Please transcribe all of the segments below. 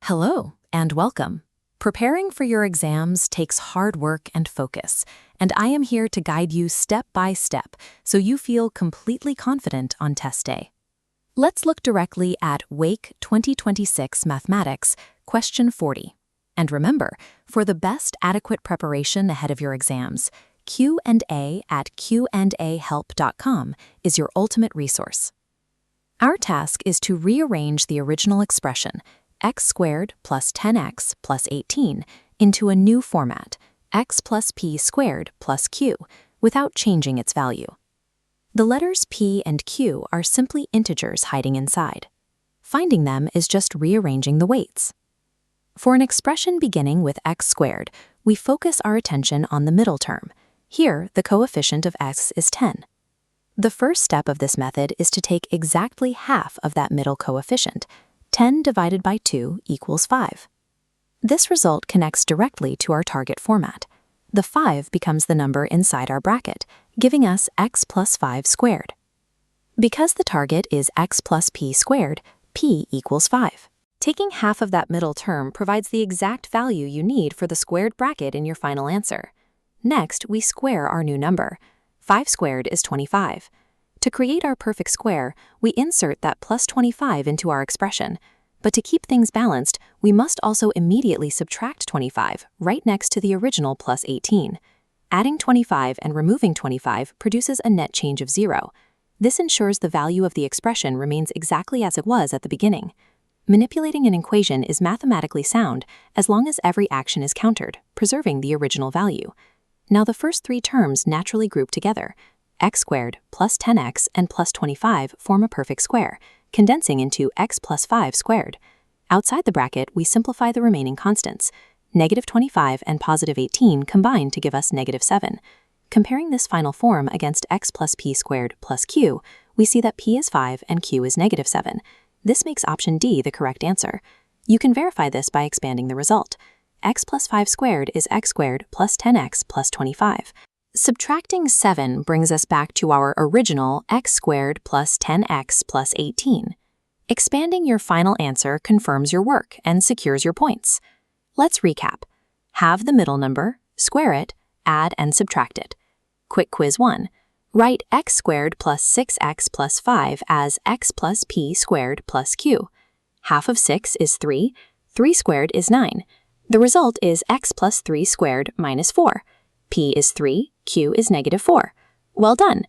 Hello, and welcome. Preparing for your exams takes hard work and focus, and I am here to guide you step by step so you feel completely confident on test day. Let's look directly at WAEC 2026 Mathematics, question 40. And remember, for the best adequate preparation ahead of your exams, QandA at QandAhelp.com is your ultimate resource. Our task is to rearrange the original expression, x squared plus 10x plus 18, into a new format, x plus p squared plus q, without changing its value. The letters p and q are simply integers hiding inside. Finding them is just rearranging the weights. For an expression beginning with x squared, we focus our attention on the middle term. Here, the coefficient of x is 10. The first step of this method is to take exactly half of that middle coefficient. 10 divided by 2 equals 5. This result connects directly to our target format. The 5 becomes the number inside our bracket, giving us x plus 5 squared. Because the target is x plus p squared, p equals 5. Taking half of that middle term provides the exact value you need for the squared bracket in your final answer. Next, we square our new number. 5 squared is 25. To create our perfect square, we insert that plus 25 into our expression. But to keep things balanced, we must also immediately subtract 25 right next to the original plus 18. Adding 25 and removing 25 produces a net change of 0. This ensures the value of the expression remains exactly as it was at the beginning. Manipulating an equation is mathematically sound as long as every action is countered, preserving the original value. Now the first three terms naturally group together. X squared plus 10x and plus 25 form a perfect square, condensing into x plus 5 squared. Outside the bracket, we simplify the remaining constants. Negative 25 and positive 18 combine to give us negative 7. Comparing this final form against x plus p squared plus q, we see that p is 5 and q is negative 7. This makes option D the correct answer. You can verify this by expanding the result. X plus 5 squared is x squared plus 10x plus 25. Subtracting 7 brings us back to our original x squared plus 10x plus 18. Expanding your final answer confirms your work and secures your points. Let's recap. Have the middle number, square it, add and subtract it. Quick quiz 1. Write x squared plus 6x plus 5 as x plus p squared plus q. Half of 6 is 3. 3 squared is 9. The result is x plus 3 squared minus 4. P is 3, Q is negative 4. Well done!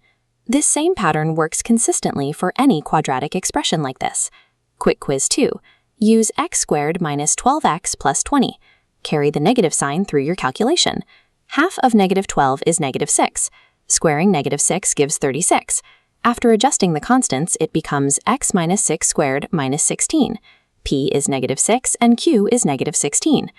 This same pattern works consistently for any quadratic expression like this. Quick quiz 2. Use x squared minus 12x plus 20. Carry the negative sign through your calculation. Half of negative 12 is negative 6. Squaring negative 6 gives 36. After adjusting the constants, it becomes x minus 6 squared minus 16. P is negative 6 and Q is negative 16.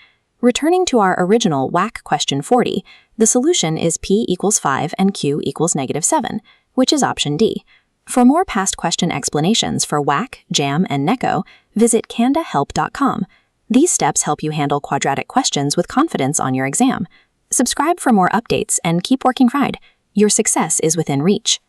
Returning to our original WAEC question 40, the solution is p equals 5 and q equals negative 7, which is option D. For more past question explanations for WAEC, JAMB, and NECO, visit QandAhelp.com. These steps help you handle quadratic questions with confidence on your exam. Subscribe for more updates and keep working hard. Your success is within reach.